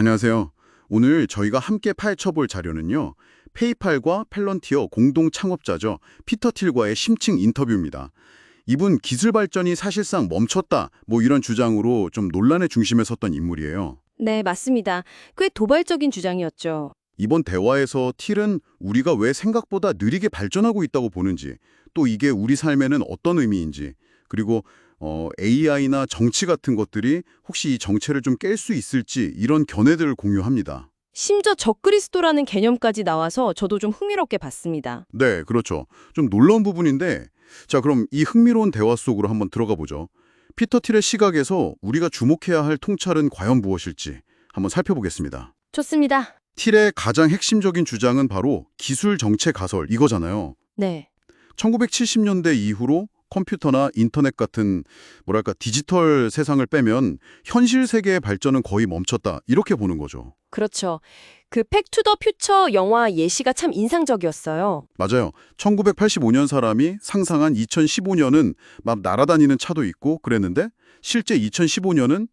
안녕하세요. 오늘 저희가 함께 파헤쳐볼 자료는요. 페이팔과 펠런티어 공동 창업자죠. 피터 틸과의 심층 인터뷰입니다. 이분 기술 발전이 사실상 멈췄다. 뭐 이런 주장으로 좀 논란의 중심에 섰던 인물이에요. 네, 맞습니다. 꽤 도발적인 주장이었죠. 이번 대화에서 틸은 우리가 왜 생각보다 느리게 발전하고 있다고 보는지, 또 이게 우리 삶에는 어떤 의미인지, 그리고 AI나 정치 같은 것들이 혹시 이 정체를 좀 깰 수 있을지 이런 견해들을 공유합니다. 심지어 적그리스도라는 개념까지 나와서 저도 좀 흥미롭게 봤습니다. 네, 그렇죠. 좀 놀라운 부분인데, 자, 그럼 이 흥미로운 대화 속으로 한번 들어가 보죠. 피터 틸의 시각에서 우리가 주목해야 할 통찰은 과연 무엇일지 한번 살펴보겠습니다. 좋습니다. 틸의 가장 핵심적인 주장은 바로 기술 정체 가설 이거잖아요. 네, 1970년대 이후로 컴퓨터나 인터넷 같은 뭐랄까 디지털 세상을 빼면 현실 세계의 발전은 거의 멈췄다 이렇게 보는 거죠. 그렇죠. 그 팩투더 퓨처 영화 예시가 참 인상적이었어요. 맞아요. 1985년 사람이 상상한 2015년은 막 날아다니는 차도 있고 그랬는데 실제 2015년은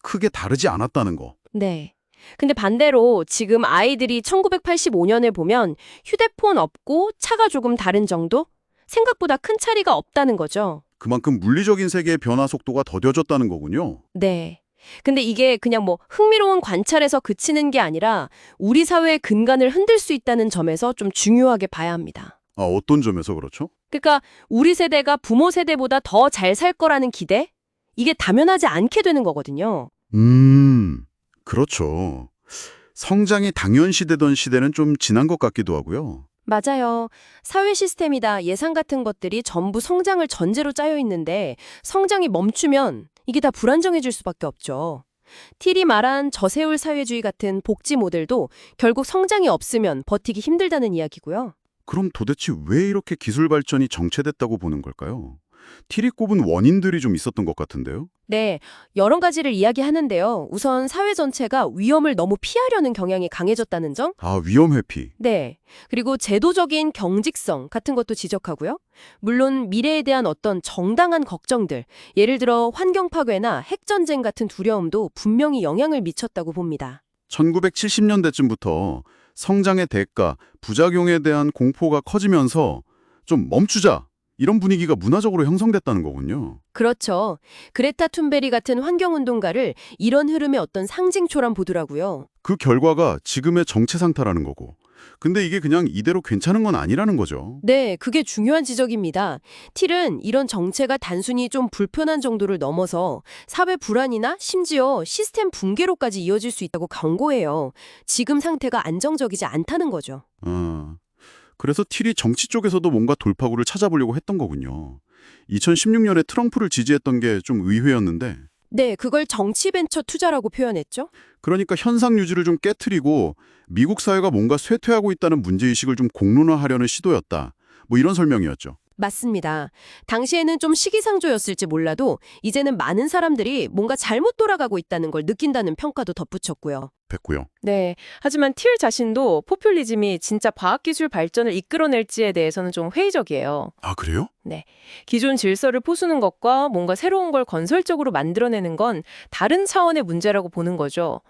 크게 다르지 않았다는 거. 네. 근데 반대로 지금 아이들이 1985년을 보면 휴대폰 없고 차가 조금 다른 정도? 생각보다 큰 차이가 없다는 거죠. 그만큼 물리적인 세계의 변화 속도가 더뎌졌다는 거군요. 네. 근데 이게 그냥 뭐 흥미로운 관찰에서 그치는 게 아니라 우리 사회의 근간을 흔들 수 있다는 점에서 좀 중요하게 봐야 합니다. 아, 어떤 점에서 그렇죠? 그러니까 우리 세대가 부모 세대보다 더 잘 살 거라는 기대? 이게 당연하지 않게 되는 거거든요. 그렇죠. 성장이 당연시되던 시대는 좀 지난 것 같기도 하고요. 맞아요. 사회 시스템이다 예산 같은 것들이 전부 성장을 전제로 짜여 있는데 성장이 멈추면 이게 다 불안정해질 수밖에 없죠. 틸이 말한 저세율 사회주의 같은 복지 모델도 결국 성장이 없으면 버티기 힘들다는 이야기고요. 그럼 도대체 왜 이렇게 기술 발전이 정체됐다고 보는 걸까요? 틸이 꼽은 원인들이 좀 있었던 것 같은데요? 네, 여러 가지를 이야기하는데요. 우선 사회 전체가 위험을 너무 피하려는 경향이 강해졌다는 점? 아, 위험 회피. 네. 그리고 제도적인 경직성 같은 것도 지적하고요. 물론 미래에 대한 어떤 정당한 걱정들, 예를 들어 환경 파괴나 핵전쟁 같은 두려움도 분명히 영향을 미쳤다고 봅니다. 1970년대쯤부터 성장의 대가, 부작용에 대한 공포가 커지면서 좀 멈추자 이런 분위기가 문화적으로 형성됐다는 거군요. 그렇죠. 그레타 툰베리 같은 환경운동가를 이런 흐름의 어떤 상징처럼 보더라고요. 그 결과가 지금의 정체 상태라는 거고. 근데 이게 그냥 이대로 괜찮은 건 아니라는 거죠. 네, 그게 중요한 지적입니다. 틸은 이런 정체가 단순히 좀 불편한 정도를 넘어서 사회 불안이나 심지어 시스템 붕괴로까지 이어질 수 있다고 경고해요. 지금 상태가 안정적이지 않다는 거죠. 아, 그래서 틸이 정치 쪽에서도 뭔가 돌파구를 찾아보려고 했던 거군요. 2016년에 트럼프를 지지했던 게 좀 의외였는데 네, 그걸 정치 벤처 투자라고 표현했죠? 그러니까 현상 유지를 좀 깨트리고 미국 사회가 뭔가 쇠퇴하고 있다는 문제의식을 좀 공론화하려는 시도였다. 뭐 이런 설명이었죠. 맞습니다. 당시에는 좀 시기상조였을지 몰라도 이제는 많은 사람들이 뭔가 잘못 돌아가고 있다는 걸 느낀다는 평가도 덧붙였고요. 됐고요. 네. 하지만 틸 자신도 포퓰리즘이 진짜 과학기술 발전을 이끌어낼지에 대해서는 좀 회의적이에요. 아, 그래요? 네. 기존 질서를 부수는 것과 뭔가 새로운 걸 건설적으로 만들어내는 건 다른 차원의 문제라고 보는 거죠.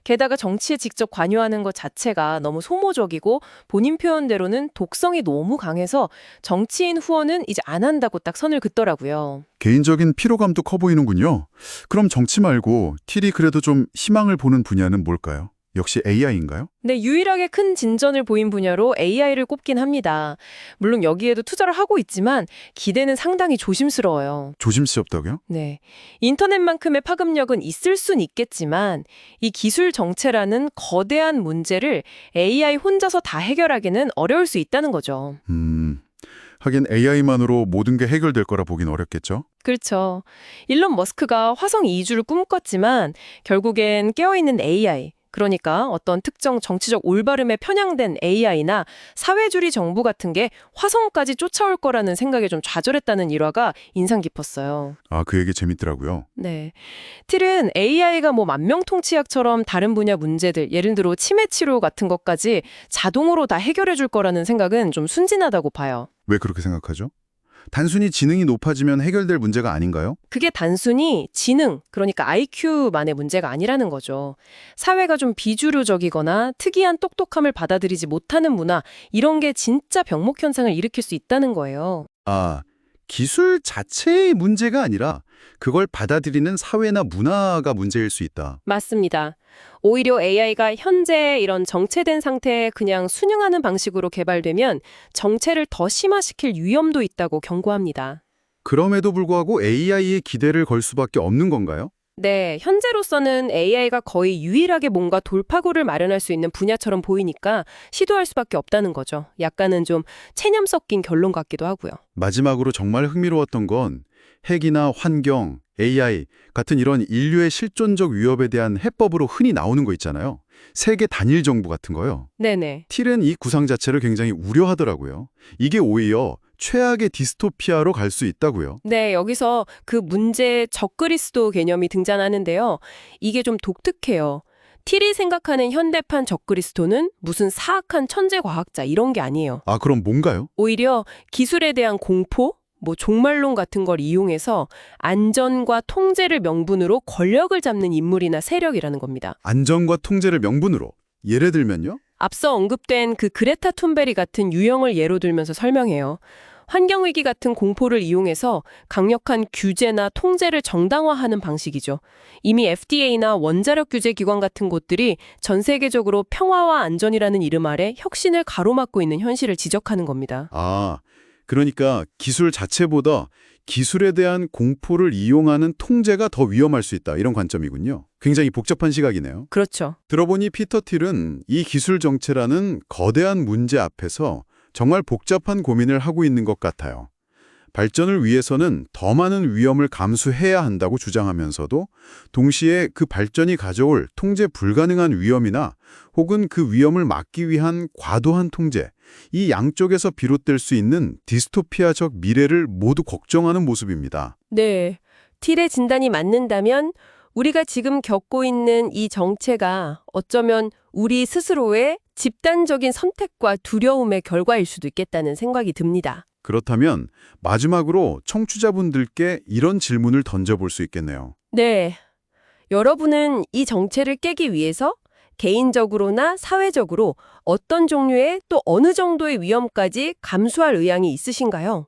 게다가 정치에 직접 관여하는 것 자체가 너무 소모적이고 본인 표현대로는 독성이 너무 강해서 정치인 후원은 이제 안 한다고 딱 선을 긋더라고요. 개인적인 피로감도 커 보이는군요. 그럼 정치 말고 틸이 그래도 좀 희망을 보는 분야는 뭘까요? 역시 AI인가요? 네, 유일하게 큰 진전을 보인 분야로 AI를 꼽긴 합니다. 물론 여기에도 투자를 하고 있지만 기대는 상당히 조심스러워요. 조심스럽다고요? 네. 인터넷만큼의 파급력은 있을 순 있겠지만 이 기술 정체라는 거대한 문제를 AI 혼자서 다 해결하기는 어려울 수 있다는 거죠. 하긴 AI만으로 모든 게 해결될 거라 보긴 어렵겠죠? 그렇죠. 일론 머스크가 화성 이주를 꿈꿨지만 결국엔 깨어있는 AI, 그러니까 어떤 특정 정치적 올바름에 편향된 AI나 사회주의 정부 같은 게 화성까지 쫓아올 거라는 생각에 좀 좌절했다는 일화가 인상 깊었어요. 아, 그 얘기 재밌더라고요. 네. 틸은 AI가 뭐 만명통치약처럼 다른 분야 문제들, 예를 들어 치매 치료 같은 것까지 자동으로 다 해결해 줄 거라는 생각은 좀 순진하다고 봐요. 왜 그렇게 생각하죠? 단순히 지능이 높아지면 해결될 문제가 아닌가요? 그게 단순히 지능, 그러니까 IQ만의 문제가 아니라는 거죠. 사회가 좀 비주류적이거나 특이한 똑똑함을 받아들이지 못하는 문화, 이런 게 진짜 병목 현상을 일으킬 수 있다는 거예요. 아, 기술 자체의 문제가 아니라 그걸 받아들이는 사회나 문화가 문제일 수 있다. 맞습니다. 오히려 AI가 현재 이런 정체된 상태에 그냥 순응하는 방식으로 개발되면 정체를 더 심화시킬 위험도 있다고 경고합니다. 그럼에도 불구하고 AI에 기대를 걸 수밖에 없는 건가요? 네, 현재로서는 AI가 거의 유일하게 뭔가 돌파구를 마련할 수 있는 분야처럼 보이니까 시도할 수밖에 없다는 거죠. 약간은 좀 체념 섞인 결론 같기도 하고요. 마지막으로 정말 흥미로웠던 건 핵이나 환경, AI 같은 이런 인류의 실존적 위협에 대한 해법으로 흔히 나오는 거 있잖아요. 세계 단일 정부 같은 거요. 네네. 틸은 이 구상 자체를 굉장히 우려하더라고요. 이게 오히려 최악의 디스토피아로 갈 수 있다고요. 네, 여기서 그 문제 적그리스도 개념이 등장하는데요. 이게 좀 독특해요. 틸이 생각하는 현대판 적그리스도는 무슨 사악한 천재 과학자 이런 게 아니에요. 아, 그럼 뭔가요? 오히려 기술에 대한 공포, 종말론 같은 걸 이용해서 안전과 통제를 명분으로 권력을 잡는 인물이나 세력이라는 겁니다. 안전과 통제를 명분으로. 예를 들면요? 앞서 언급된 그 그레타 툰베리 같은 유형을 예로 들면서 설명해요. 환경위기 같은 공포를 이용해서 강력한 규제나 통제를 정당화하는 방식이죠. 이미 FDA나 원자력 규제 기관 같은 곳들이 전 세계적으로 평화와 안전이라는 이름 아래 혁신을 가로막고 있는 현실을 지적하는 겁니다. 아, 그러니까 기술 자체보다 기술에 대한 공포를 이용하는 통제가 더 위험할 수 있다. 이런 관점이군요. 굉장히 복잡한 시각이네요. 그렇죠. 들어보니 피터 틸은 이 기술 정체라는 거대한 문제 앞에서 정말 복잡한 고민을 하고 있는 것 같아요. 발전을 위해서는 더 많은 위험을 감수해야 한다고 주장하면서도 동시에 그 발전이 가져올 통제 불가능한 위험이나 혹은 그 위험을 막기 위한 과도한 통제, 이 양쪽에서 비롯될 수 있는 디스토피아적 미래를 모두 걱정하는 모습입니다. 네. 틸의 진단이 맞는다면 우리가 지금 겪고 있는 이 정체가 어쩌면 우리 스스로의 집단적인 선택과 두려움의 결과일 수도 있겠다는 생각이 듭니다. 그렇다면 마지막으로 청취자분들께 이런 질문을 던져볼 수 있겠네요. 네. 여러분은 이 정체를 깨기 위해서 개인적으로나 사회적으로 어떤 종류의 또 어느 정도의 위험까지 감수할 의향이 있으신가요?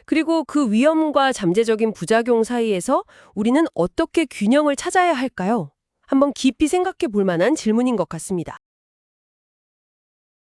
그리고 그 위험과 잠재적인 부작용 사이에서 우리는 어떻게 균형을 찾아야 할까요? 한번 깊이 생각해 볼 만한 질문인 것 같습니다.